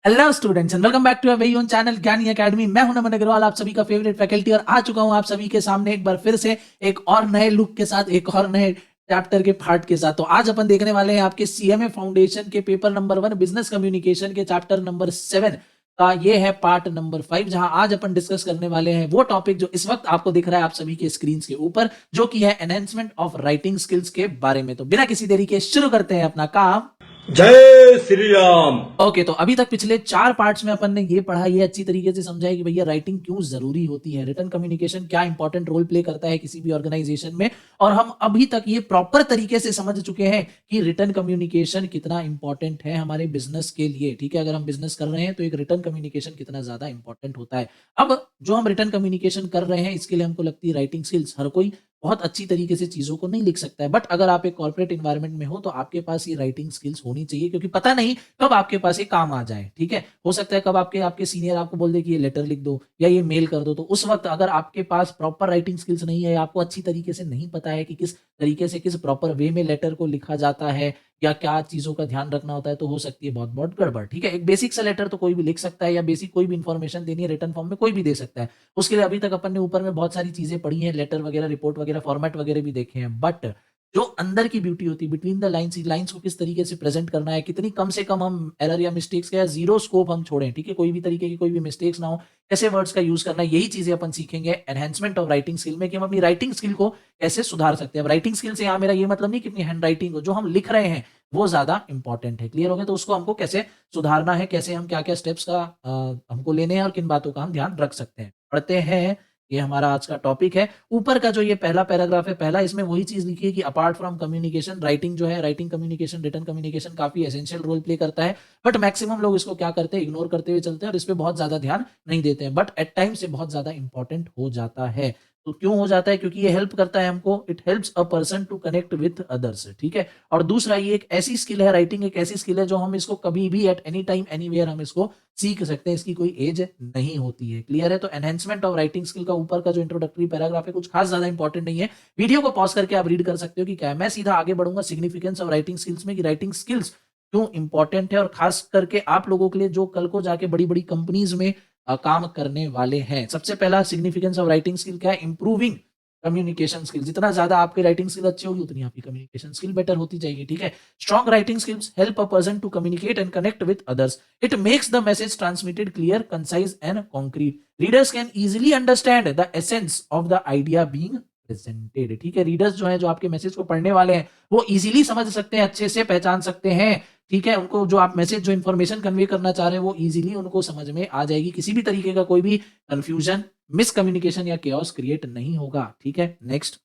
Hello students and welcome back to our very own channel Gyani Academy. मैं हूं नमन अग्रवाल, आप सभी का फेवरेट फैकल्टी, और आ चुका हूं आप सभी के सामने एक बार फिर से एक और नए लुक के साथ, एक और नए चैप्टर के पार्ट के साथ। तो आज अपन देखने वाले हैं आपके सीएमए फाउंडेशन के पेपर नंबर 1 बिजनेस कम्युनिकेशन के चैप्टर नंबर 7 का ये है पार्ट नंबर 5, जहां आज अपन डिस्कस करने वाले हैं वो टॉपिक जो इस वक्त आपको दिख रहा है आप सभी के स्क्रीन के ऊपर, जो कि है एनहेंसमेंट ऑफ राइटिंग स्किल्स के बारे में। तो बिना किसी देरी के शुरू करते हैं अपना काम। जय श्री राम। ओके, तो अभी तक पिछले 4 पार्ट्स में अपन ने ये पढ़ा, ये अच्छी तरीके से समझा है कि भैया राइटिंग क्यों जरूरी होती है, रिटन कम्युनिकेशन क्या इंपॉर्टेंट रोल प्ले करता है किसी भी ऑर्गेनाइजेशन में। और हम अभी तक ये प्रॉपर तरीके से समझ चुके हैं कि रिटन कम्युनिकेशन कितना इंपॉर्टेंट है हमारे बिजनेस के लिए। ठीक है, अगर हम बिजनेस कर रहे हैं तो एक रिटन कम्युनिकेशन कितना ज्यादा इंपॉर्टेंट होता है। अब जो हम रिटन कम्युनिकेशन कर रहे हैं इसके लिए हमको लगती है राइटिंग स्किल्स। हर कोई बहुत अच्छी तरीके से चीजों को नहीं लिख सकता है, बट अगर आप एक कॉर्पोरेट एनवायरनमेंट में हो तो आपके पास ये राइटिंग स्किल्स होनी चाहिए, क्योंकि पता नहीं कब आपके पास ये काम आ जाए। ठीक है, हो सकता है कब आपके आपके सीनियर आपको बोल दे कि ये लेटर लिख दो या ये मेल कर दो, तो उस वक्त अगर आपके पास प्रॉपर राइटिंग स्किल्स नहीं है, आपको अच्छी तरीके से नहीं पता है कि किस तरीके से किस प्रॉपर वे में लेटर को लिखा जाता है या क्या चीजों का ध्यान रखना होता है, तो हो सकती है बहुत बहुत गड़बड़। ठीक है, एक बेसिक सा लेटर तो कोई भी लिख सकता है, या बेसिक कोई भी इंफॉर्मेशन देनी है रिटर्न फॉर्म में कोई भी दे सकता है। उसके लिए अभी तक अपन ने ऊपर में बहुत सारी चीजें पढ़ी हैं, लेटर वगैरह, रिपोर्ट वगैरह, फॉर्मेट वगैरह भी देखे हैं, बट जो अंदर की ब्यूटी होती है बिटवीन द लाइंस, लाइंस को किस तरीके से प्रेजेंट करना है, कितनी कम से कम हम एरर या मिस्टेक्स का या जीरो स्कोप हम छोड़ें, ठीक है, कोई भी तरीके की कोई भी मिस्टेक्स ना हो, कैसे वर्ड्स का यूज करना है, यही चीजें अपन सीखेंगे एनहेंसमेंट ऑफ राइटिंग स्किल में, कि हम अपनी राइटिंग स्किल को कैसे सुधार सकते हैं। अब राइटिंग स्किल से यहाँ मेरा ये मतलब नहीं कि अपनी हैंड राइटिंग को जो हम लिख रहे हैं वो ज्यादा इंपॉर्टेंट है। क्लियर हो गया? तो उसको हमको कैसे सुधारना है, कैसे हम क्या क्या स्टेप्स का हमको लेने हैं और किन बातों का हम ध्यान रख सकते हैं, पढ़ते हैं। ये हमारा आज का टॉपिक है। ऊपर का जो ये पहला पैराग्राफ है, पहला, इसमें वही चीज लिखी है कि अपार्ट फ्रॉम कम्युनिकेशन, राइटिंग जो है, राइटिंग कम्युनिकेशन, रिटन कम्युनिकेशन काफी एसेंशियल रोल प्ले करता है, बट मैक्सिमम लोग इसको क्या करते हैं, इग्नोर करते हुए चलते हैं और इस पे बहुत ज्यादा ध्यान नहीं देते हैं, बट एट टाइम से बहुत ज्यादा इंपॉर्टेंट हो जाता है। तो क्यों हो जाता है? क्योंकि ये हेल्प करता है हमको, it helps a person to connect with others. ठीक है, और दूसरा ये एक ऐसी स्किल है, राइटिंग एक ऐसी स्किल है जो हम इसको कभी भी एट एनी टाइम एनीवेयर हम इसको सीख सकते हैं, इसकी कोई एज नहीं होती है। क्लियर है? तो एनहेंसमेंट ऑफ राइटिंग स्किल का ऊपर का जो इंट्रोडक्टरी पैराग्राफ है कुछ खास ज्यादा इंपॉर्टेंट नहीं है, वीडियो को पॉज करके आप रीड कर सकते हो कि क्या है। मैं सीधा आगे बढ़ूंगा सिग्निफिकेंस ऑफ राइटिंग स्किल्स में, कि राइटिंग स्किल्स क्यों इंपॉर्टेंट है, और खास करके आप लोगों के लिए जो कल को जाके बड़ी बड़ी कंपनीज में काम करने वाले हैं। सबसे पहला सिग्निफिकेंस ऑफ राइटिंग स्किल क्या है? Improving communication skill. जितना ज्यादा आपकी राइटिंग स्किल अच्छी होगी उतनी आपकी कम्युनिकेशन स्किल बेटर होती जाएगी। ठीक है, strong writing skills help a person to communicate and connect with others. It makes the message transmitted clear, concise and concrete. Readers can easily understand the essence of the idea being presented. ठीक है, readers जो है, जो आपके message को पढ़ने वाले हैं, वो इजीली समझ सकते हैं, अच्छे से पहचान सकते हैं। ठीक है, उनको जो आप मैसेज, जो इन्फॉर्मेशन कन्वे करना चाह रहे हैं, वो इजीली उनको समझ में आ जाएगी, किसी भी तरीके का कोई भी कंफ्यूजन, मिसकम्युनिकेशन या केओस क्रिएट नहीं होगा। ठीक है, next,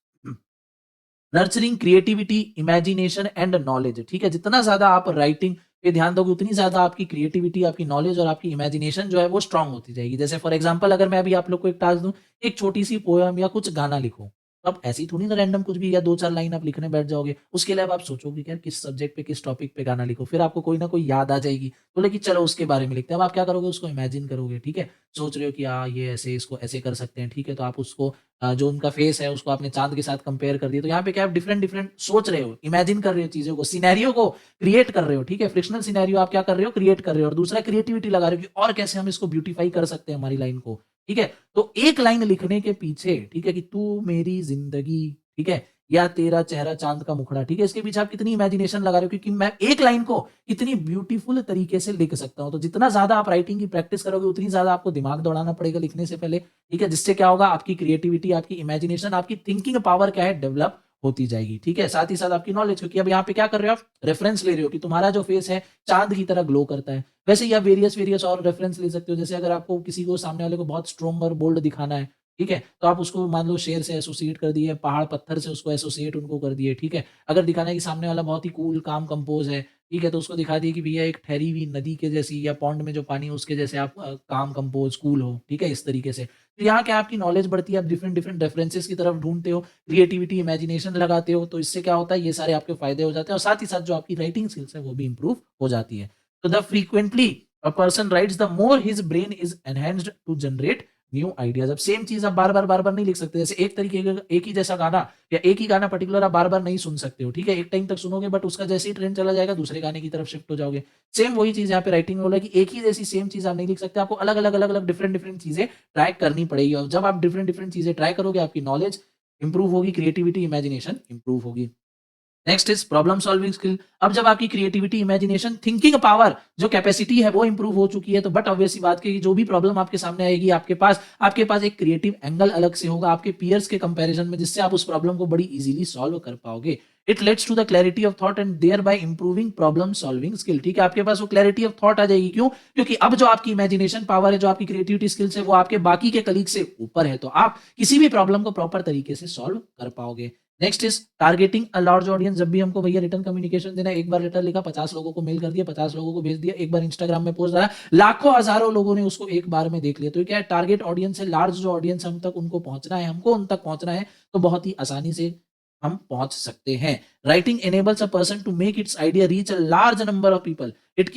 nurturing creativity, imagination and knowledge. ठीक है, जितना ज्यादा आप राइटिंग पे ध्यान दोगे उतनी ज्यादा आपकी क्रिएटिविटी, आपकी नॉलेज और आपकी इमेजिनेशन जो है वो स्ट्रांग होती जाएगी। जैसे फॉर एग्जांपल, अगर मैं अभी आप लोग को एक टास्क दूं, एक छोटी सी पोयम या कुछ गाना लिखो, तो अब ऐसी थोड़ी ना रैंडम कुछ भी या 2-4 लाइन आप लिखने बैठ जाओगे। उसके लिए अब आप सोचोगे कि यार किस सब्जेक्ट पे, किस टॉपिक पे गाना लिखो, फिर आपको कोई ना कोई याद आ जाएगी, बोले कि चलो उसके बारे में लिखते हैं। अब आप क्या करोगे? उसको इमेजिन करोगे। ठीक है, सोच रहे हो कि ये ऐसे, इसको ऐसे कर सकते हैं। ठीक है, तो आप उसको जो उनका फेस है उसको आपने चांद के साथ कंपेयर कर दिया, तो यहाँ पे क्या आप डिफरेंट डिफरेंट सोच रहे हो, इमेजिन कर रहे हो चीजों को, सिनेरियो को क्रिएट कर रहे हो। ठीक है, फ्रिक्शनल सिनेरियो आप क्या कर रहे हो? क्रिएट कर रहे हो। और दूसरा क्रिएटिविटी लगा रहे हो कि और कैसे हम इसको ब्यूटीफाई कर सकते हैं हमारी लाइन को। ठीक है, तो एक लाइन लिखने के पीछे, ठीक है, कि तू मेरी जिंदगी, ठीक है, या तेरा चेहरा चांद का मुखड़ा, ठीक है, इसके पीछे आप कितनी इमेजिनेशन लगा रहे हो, क्योंकि मैं एक लाइन को कितनी ब्यूटीफुल तरीके से लिख सकता हूं। तो जितना ज्यादा आप राइटिंग की प्रैक्टिस करोगे उतनी ज्यादा आपको दिमाग दौड़ाना पड़ेगा लिखने से पहले। ठीक है, जिससे क्या होगा? आपकी क्रिएटिविटी, आपकी इमेजिनेशन, आपकी थिंकिंग पावर क्या है? डेवलप होती जाएगी। ठीक है, साथ ही साथ आपकी नॉलेज, क्योंकि अब यहाँ पे क्या कर रहे हो आप? रेफरेंस ले रहे हो कि तुम्हारा जो फेस है चांद की तरह ग्लो करता है। वैसे ही आप वेरियस वेरियस और रेफरेंस ले सकते हो। जैसे अगर आपको किसी को, सामने वाले को बहुत स्ट्रॉन्ग और बोल्ड दिखाना है, ठीक है, तो आप उसको मान लो शेर से एसोसिएट कर दिए, पहाड़ पत्थर से उसको एसोसिएट उनको कर दिए। ठीक है, अगर दिखाना है कि सामने वाला बहुत ही कूल, काम, कंपोज है, ठीक है, तो उसको दिखा दिए कि भैया एक ठहरी हुई नदी के जैसी, या पॉन्ड में जो पानी है उसके जैसे आप काम, कंपोज, कूल हो। ठीक है, इस तरीके से। तो यहाँ क्या आपकी नॉलेज बढ़ती है, आप डिफरेंट डिफरेंट रेफरेंसेस की तरफ ढूंढते हो, क्रिएटिविटी, इमेजिनेशन लगाते हो, तो इससे क्या होता है? ये सारे आपके फायदे हो जाते हैं, और साथ ही साथ जो आपकी राइटिंग स्किल्स है वो भी इंप्रूव हो जाती है। तो the frequently a person writes, the more his brain is enhanced to generate new ideas. अब सेम चीज आप बार बार नहीं लिख सकते, जैसे एक तरीके का एक ही जैसा गाना या एक ही गाना पर्टिकुलर आप बार बार नहीं सुन सकते हो, ठीक है, एक टाइम तक सुनोगे बट उसका जैसे ही ट्रेंड चला जाएगा दूसरे गाने की तरफ शिफ्ट हो जाओगे। सेम वही चीज यहाँ पे राइटिंग में बोला कि एक ही जैसी सेम चीज आप नहीं लिख सकते, आपको अलग अलग डिफरेंट डिफरेंट चीजें ट्राई करनी पड़ेगी, और जब आप डिफरेंट डिफरेंट चीजें ट्राई करोगे आपकी नॉलेज इंप्रूव होगी, क्रिएटिविटी इमेजिनेशन इंप्रूव होगी। Next is problem solving skill. अब जब आपकी क्रिएटिविटी, इमेजिनेशन, थिंकिंग पावर, जो कैपेसिटी है वो इंप्रूव हो चुकी है, तो बट ऑब्वियस सी बात की जो भी प्रॉब्लम आपके सामने आएगी आपके पास एक क्रिएटिव एंगल अलग से होगा आपके पीयर्स के कंपैरिजन में, जिससे आप उस प्रॉब्लम को बड़ी इजीली सॉल्व कर पाओगे। It leads to the clarity of thought and thereby improving problem solving skill. ठीक है, आपके पास वो क्लैरिटी ऑफ थॉट आ जाएगी। क्यों? क्योंकि अब जो आपकी इमेजिनेशन पावर है, जो आपकी क्रिएटिविटी स्किल्स है, वो आपके बाकी के कलीग से ऊपर है, तो आप किसी भी प्रॉब्लम को प्रॉपर तरीके से सॉल्व कर पाओगे। Next is targeting a large audience. जब भी हमको भैया रिटर्न कम्युनिकेशन देना है, एक बार लेटर लिखा, 50 लोगों को मेल कर दिया, 50 लोगों को भेज दिया, एक बार इंस्टाग्राम में पोस्ट डाला, लाखों हजारों लोगों ने उसको एक बार में देख लिया। तो ये क्या है? टारगेट ऑडियंस है, लार्ज जो ऑडियंस हम तक उनको पहुंचना है, हमको उन तक पहुंचना है, तो बहुत ही आसानी से हम पहुंच सकते हैं। Writing enables a person to make its idea reach a large number of people. If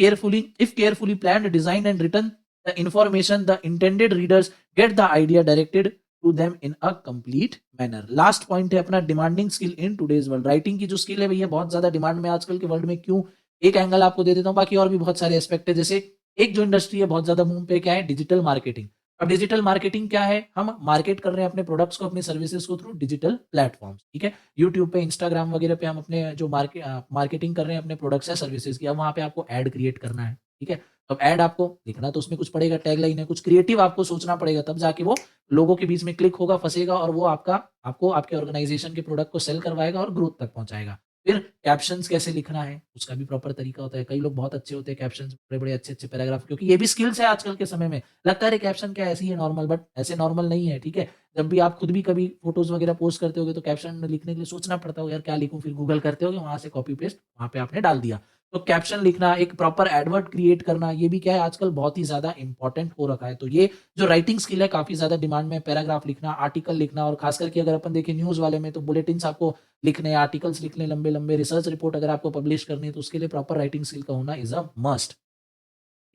carefully planned, designed and written, the information the intended readers get the idea directed to them in a complete manner. Last point है अपना demanding skill in today's world. Writing की जो skill है भैया बहुत ज्यादा demand में आजकल के वर्ल्ड में। क्यों? एक एंगल आपको दे देता हूँ, बाकी और भी बहुत सारे एस्पेक्ट है। जैसे एक जो इंडस्ट्री है बहुत ज्यादा मूव पे, क्या है? Digital marketing. अब डिजिटल मार्केटिंग क्या है? हम मार्केट कर रहे हैं अपने प्रोडक्ट्स को, अपनी सर्विसेज को थ्रू डिजिटल प्लेटफॉर्म्स। ठीक है, यूट्यूब पे, इंस्टाग्राम वगैरह पे हम अपने जो मार्केटिंग कर रहे हैं अपने प्रोडक्ट्स या सर्विसेज की, अब वहां पे आपको एड क्रिएट करना है। ठीक है, अब एड आपको लिखना तो उसमें कुछ पड़ेगा, टैगलाइन है, कुछ क्रिएटिव आपको सोचना पड़ेगा, तब जाके वो लोगों के बीच में क्लिक होगा, फंसेगा, और वो आपको आपके ऑर्गेनाइजेशन के प्रोडक्ट को सेल करवाएगा और ग्रोथ तक पहुंचाएगा। फिर कैप्शंस कैसे लिखना है, उसका भी प्रॉपर तरीका होता है। कई लोग बहुत अच्छे होते हैं कैप्शंस, बड़े-बड़े अच्छे-अच्छे पैराग्राफ, क्योंकि ये भी स्किल्स है आजकल के समय में। लगता है अरे कैप्शन क्या ऐसे ही है नॉर्मल, बट ऐसे नॉर्मल नहीं है। ठीक है, जब भी आप खुद भी कभी फोटोज वगैरह पोस्ट करते होगे तो कैप्शन लिखने के लिए सोचना पड़ता होगा, यार क्या लिखूं, फिर गूगल करते होगे, वहां से कॉपी पेस्ट वहां पे आपने डाल दिया। तो कैप्शन लिखना, एक प्रॉपर एडवर्ट क्रिएट करना, ये भी क्या है आजकल बहुत ही ज्यादा इंपॉर्टेंट हो रखा है। तो ये जो राइटिंग स्किल है काफी ज्यादा डिमांड में। पैराग्राफ लिखना, आर्टिकल लिखना, और खास करके अगर अपन देखें न्यूज वाले में, तो बुलेटिन्स आपको लिखने, आर्टिकल्स लिखने, लंबे लंबे रिसर्च रिपोर्ट अगर आपको पब्लिश करनी है, तो उसके लिए प्रॉपर राइटिंग स्किल का होना इज अ मस्ट।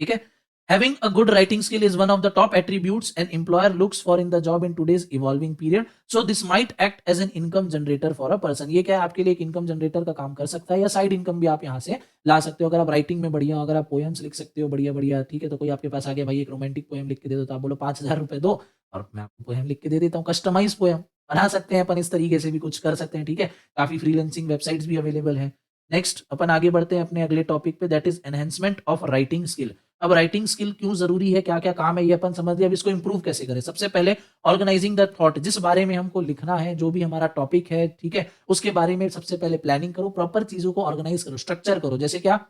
ठीक है, having a good writing skill is one of the top attributes an employer looks for in the job in today's evolving period. So this might act as an income generator for a person. ये क्या है? आपके लिए एक income generator का काम कर सकता है, या साइड इनकम भी आप यहाँ से ला सकते हो। अगर आप राइटिंग में बढ़िया हो, अगर आप पोएम्स लिख सकते हो बढ़िया बढ़िया, ठीक है, तो कोई आपके पास आ गया, भाई एक रोमांटिक पोएम लिख के दे दो, तो आप बोलो 5,000 रुपए दो और मैं आपको पोएम लिख के दे देता हूँ। कस्टमाइज पोएम बना सकते हैं अपन, इस तरीके से भी कुछ कर सकते हैं। ठीक है, काफी फ्रीलांसिंग वेबसाइट्स भी अवेलेबल है। नेक्स्ट अपन आगे बढ़ते हैं अपने अगले टॉपिक पे, that is enhancement of writing skill. अब राइटिंग स्किल क्यों जरूरी है, क्या क्या काम है, ये अपन समझ लिया। अब इसको इंप्रूव कैसे करें? सबसे पहले ऑर्गेनाइजिंग द थॉट। जिस बारे में हमको लिखना है, जो भी हमारा टॉपिक है, ठीक है, उसके बारे में सबसे पहले प्लानिंग करो, प्रॉपर चीजों को ऑर्गेनाइज करो, स्ट्रक्चर करो। जैसे क्या,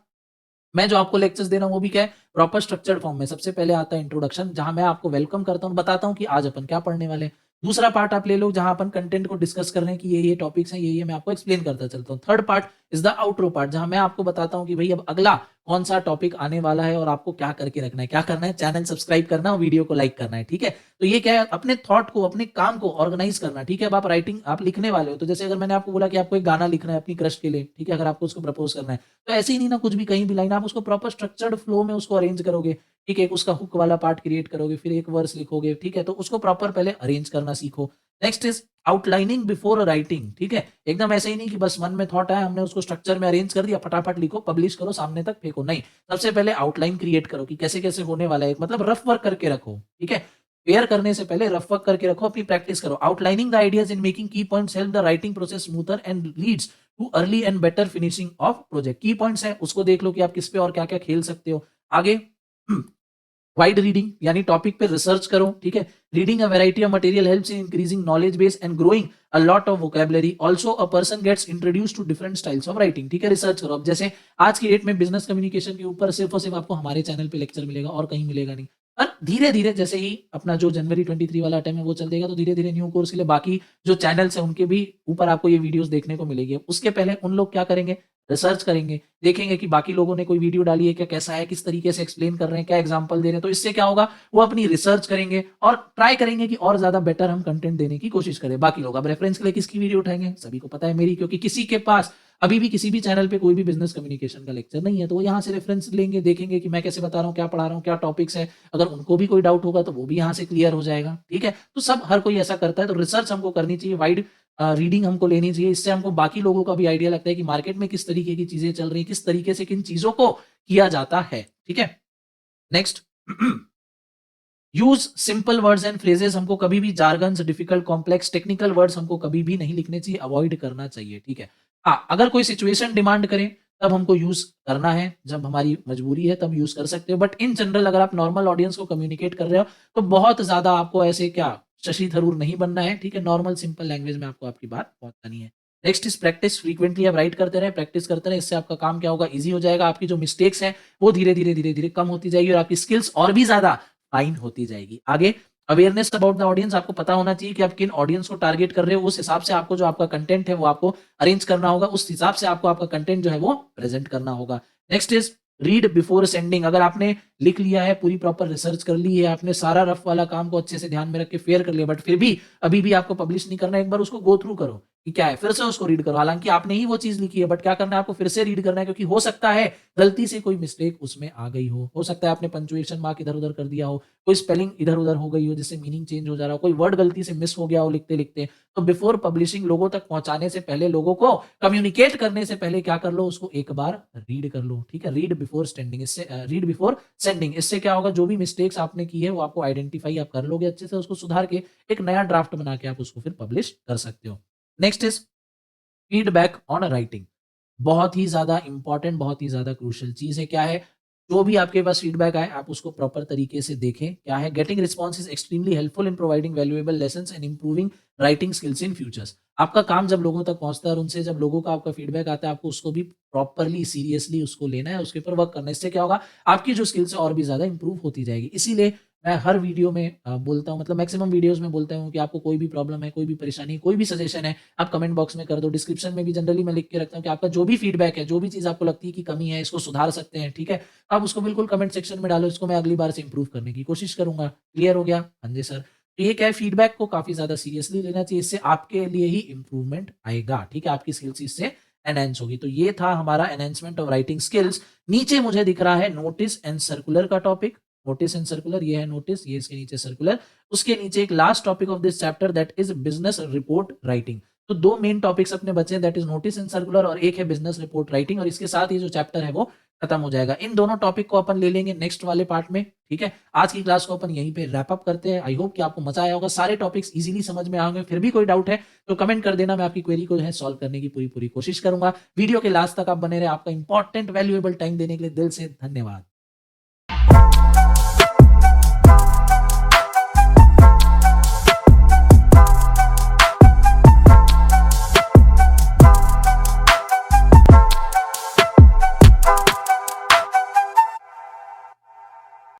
मैं जो आपको लेक्चर्स दे रहा हूँ वो भी क्या है? प्रॉपर स्ट्रक्चर्ड फॉर्म में। सबसे पहले आता है इंट्रोडक्शन, जहां मैं आपको वेलकम करता हूँ, बताता हूँ कि आज अपन क्या पढ़ने वाले हैं। दूसरा पार्ट आप ले लो, जहां अपन कंटेंट को डिस्कस कर रहे हैं कि ये टॉपिक्स हैं, ये मैं आपको एक्सप्लेन करता चलता हूँ। Third part is the outro part, जहां मैं आपको बताता हूँ कि भाई अब अगला कौन सा टॉपिक आने वाला है और आपको क्या करके रखना है। क्या करना है? चैनल सब्सक्राइब करना और वीडियो को लाइक करना है। ठीक है, तो ये क्या है? अपने थॉट को, अपने काम को ऑर्गेनाइज करना। ठीक है, अब आप लिखने वाले हो, तो जैसे अगर मैंने आपको बोला कि आपको एक गाना लिखना है अपनी क्रश के लिए, ठीक है, अगर आपको उसको प्रपोज करना है, तो ऐसे ही नहीं ना कुछ भी कहीं भी लाइन, आप उसको प्रॉपर स्ट्रक्चर्ड फ्लो में उसको अरेंज करोगे। ठीक है, एक उसका हुक वाला पार्ट क्रिएट करोगे, फिर एक वर्स लिखोगे। ठीक है, तो उसको प्रॉपर पहले अरेंज करना सीखो। Next is outlining before writing. ठीक है, एकदम ऐसे ही नहीं कि बस मन में थॉट आया, हमने उसको स्ट्रक्चर में अरेंज कर दिया, फटाफट लिखो, पब्लिश करो, सामने तक फेंको। नहीं, सबसे पहले आउटलाइन क्रिएट करो कि कैसे कैसे होने वाला है, मतलब रफ वर्क करके रखो। ठीक है, पेयर करने से पहले रफ वर्क करके रखो, अपनी प्रैक्टिस करो। Outlining the ideas in making key points help the writing process smoother and leads to early and better finishing of project. Key points है, उसको देख लो कि आप किस पे और क्या क्या खेल सकते हो। आगे वाइड रीडिंग, यानी टॉपिक पे रिसर्च करो। ठीक है, reading a variety of material helps in increasing knowledge base and growing a lot of vocabulary. Also a person gets introduced to different styles of writing. ठीक है, रिसर्च करो। अब जैसे आज की डेट में बिजनेस कम्युनिकेशन के ऊपर सिर्फ और सिर्फ आपको हमारे चैनल पे लेक्चर मिलेगा और कहीं मिलेगा नहीं। पर धीरे धीरे जैसे ही अपना जो जनवरी 23 वाला टाइम है वो चल देगा, तो धीरे धीरे न्यू कोर्स के लिए बाकी जो चैनल्स है उनके भी ऊपर आपको ये वीडियोस देखने को मिलेगी। उसके पहले उन लोग क्या करेंगे? रिसर्च करेंगे, देखेंगे कि बाकी लोगों ने कोई वीडियो डाली है क्या, कैसा है, किस तरीके से एक्सप्लेन कर रहे हैं, क्या एग्जांपल दे रहे हैं। तो इससे क्या होगा? वो अपनी रिसर्च करेंगे और ट्राई करेंगे कि और ज्यादा बेटर हम कंटेंट देने की कोशिश करें। बाकी लोग अब रेफरेंस के लिए किसकी वीडियो उठाएंगे? सभी को पता है मेरी, क्योंकि किसी के पास अभी भी किसी भी चैनल पे कोई भी बिजनेस कम्युनिकेशन का लेक्चर नहीं है, तो वो यहाँ से रेफरेंस लेंगे, देखेंगे कि मैं कैसे बता रहा हूँ, क्या पढ़ा रहा हूँ, क्या टॉपिक्स है। अगर उनको भी कोई डाउट होगा तो वो भी यहाँ से क्लियर हो जाएगा, ठीक है। तो सब हर कोई ऐसा करता है, तो रिसर्च हमको करनी चाहिए, वाइड रीडिंग हमको लेनी चाहिए। इससे हमको बाकी लोगों का भी आइडिया लगता है कि मार्केट में किस तरीके की चीजें चल रही हैं, किस तरीके से किन चीजों को किया जाता है, ठीक है। Next, use simple words and phrases. हमको कभी भी jargons, difficult, complex, technical words हमको कभी भी नहीं लिखने चाहिए, अवॉइड करना चाहिए, ठीक है। हाँ, अगर कोई सिचुएशन डिमांड करे तब हमको यूज करना है, जब हमारी मजबूरी है तब यूज कर सकते हो। बट इन जनरल अगर आप नॉर्मल ऑडियंस को कम्युनिकेट कर रहे हो तो बहुत ज्यादा आपको ऐसे क्या शशि थरूर नहीं बनना है, ठीक है। नॉर्मल सिंपल लैंग्वेज में आपको आपकी बात पहुंचानी है। Next is practice. फ्रीक्वेंटली आप राइट करते रहे, प्रैक्टिस करते रहे, इससे आपका काम क्या होगा, इजी हो जाएगा। आपकी जो मिस्टेक्स हैं वो धीरे धीरे धीरे धीरे कम होती जाएगी और आपकी स्किल्स और भी ज्यादा फाइन होती जाएगी। आगे, अवेयरनेस अबाउट द ऑडियंस। आपको पता होना चाहिए कि आप किन ऑडियंस को टारगेट कर रहे हो, उस हिसाब से आपको जो आपका कंटेंट है वो आपको अरेंज करना होगा, उस हिसाब से आपको आपका कंटेंट जो है वो प्रेजेंट करना होगा। Next is read before sending. अगर आपने लिख लिया है, पूरी प्रॉपर रिसर्च कर ली है, आपने सारा रफ वाला काम को अच्छे से ध्यान में रख के फेयर कर लिया, बट फिर भी अभी भी आपको पब्लिश नहीं करना है, एक बार उसको गो थ्रू करो कि क्या है, फिर से उसको रीड करो। हालांकि आपने ही वो चीज लिखी है, बट क्या करना है, आपको फिर से रीड करना है, क्योंकि हो सकता है गलती से कोई मिस्टेक उसमें आ गई हो सकता है आपने पंचुएशन मार्क इधर उधर कर दिया हो, कोई स्पेलिंग इधर उधर हो गई हो जिससे मीनिंग चेंज हो जा रहा हो, कोई वर्ड गलती से मिस हो गया हो लिखते लिखते। तो बिफोर पब्लिशिंग, लोगों तक पहुंचाने से पहले, लोगों को कम्युनिकेट करने से पहले क्या कर लो, उसको एक बार रीड कर लो, ठीक है। रीड बिफोर स्टैंडिंग, इससे रीड बिफोर सेंडिंग, इससे क्या होगा, जो भी मिस्टेक्स आपने की है वो आपको आइडेंटिफाई आप कर लोगे अच्छे से, उसको सुधार के एक नया ड्राफ्ट बना के आप उसको फिर पब्लिश कर सकते हो। Next is feedback on writing. बहुत ही ज़्यादा इम्पोर्टेंट, बहुत ही ज़्यादा क्रूशियल चीज़ है। क्या है, जो भी आपके पास फीडबैक आए आप उसको प्रॉपर तरीके से देखें। क्या है, getting response is extremely helpful in providing valuable lessons and improving writing skills in futures. आपका काम जब लोगों तक पहुंचता है और उनसे जब लोगों का आपका फीडबैक आता है, आपको उसको भी प्रॉपरली सीरियसली उसको लेना है, उसके ऊपर वर्क करना है। इससे क्या होगा, आपकी जो स्किल्स है और भी ज़्यादा इंप्रूव होती जाएगी। इसीलिए मैं हर वीडियो में बोलता हूँ, मतलब मैक्सिमम वीडियोस में बोलता हूँ कि आपको कोई भी प्रॉब्लम है, कोई भी परेशानी, कोई भी सजेशन है, आप कमेंट बॉक्स में कर दो। डिस्क्रिप्शन में भी जनरली मैं लिख के रखता हूँ कि आपका जो भी फीडबैक है, जो भी चीज़ आपको लगती है कि कमी है, इसको सुधार सकते हैं, ठीक है, आप उसको बिल्कुल कमेंट सेक्शन में डालो। इसको मैं अगली बार से इंप्रूव करने की कोशिश करूंगा। क्लियर हो गया? हाँ जी सर। तो ये क्या है, फीडबैक को काफी ज्यादा सीरियसली लेना चाहिए, इससे आपके लिए ही इंप्रूवमेंट आएगा, ठीक है, आपकी स्किल्स इससे एनहेंस होगी। तो ये था हमारा एनहेंसमेंट ऑफ राइटिंग स्किल्स। नीचे मुझे दिख रहा है नोटिस एंड सर्कुलर का टॉपिक। नोटिस एंड सर्कुलर, ये है नोटिस, ये इसके नीचे सर्कुलर। उसके नीचे एक last topic of this chapter, that is business report writing. तो दो मेन टॉपिक्स अपने बचे हैं, that is notice and circular, और एक है बिजनेस रिपोर्ट राइटिंग, और इसके साथ ये जो चैप्टर है वो खत्म हो जाएगा। इन दोनों टॉपिक को अपन ले लेंगे नेक्स्ट वाले पार्ट में, ठीक है। आज की क्लास को अपन यहीं पे रैप अप करते हैं। आई होप कि आपको मजा आया होगा, सारे टॉपिक्स इजीली समझ में आएंगे। फिर भी कोई डाउट है तो कमेंट कर देना, मैं आपकी क्वेरी को जो है सॉल्व करने की पूरी पूरी कोशिश करूंगा। वीडियो के लास्ट तक आप बने रहे, आपका इंपॉर्टेंट वैल्यूएबल टाइम देने के लिए दिल से धन्यवाद।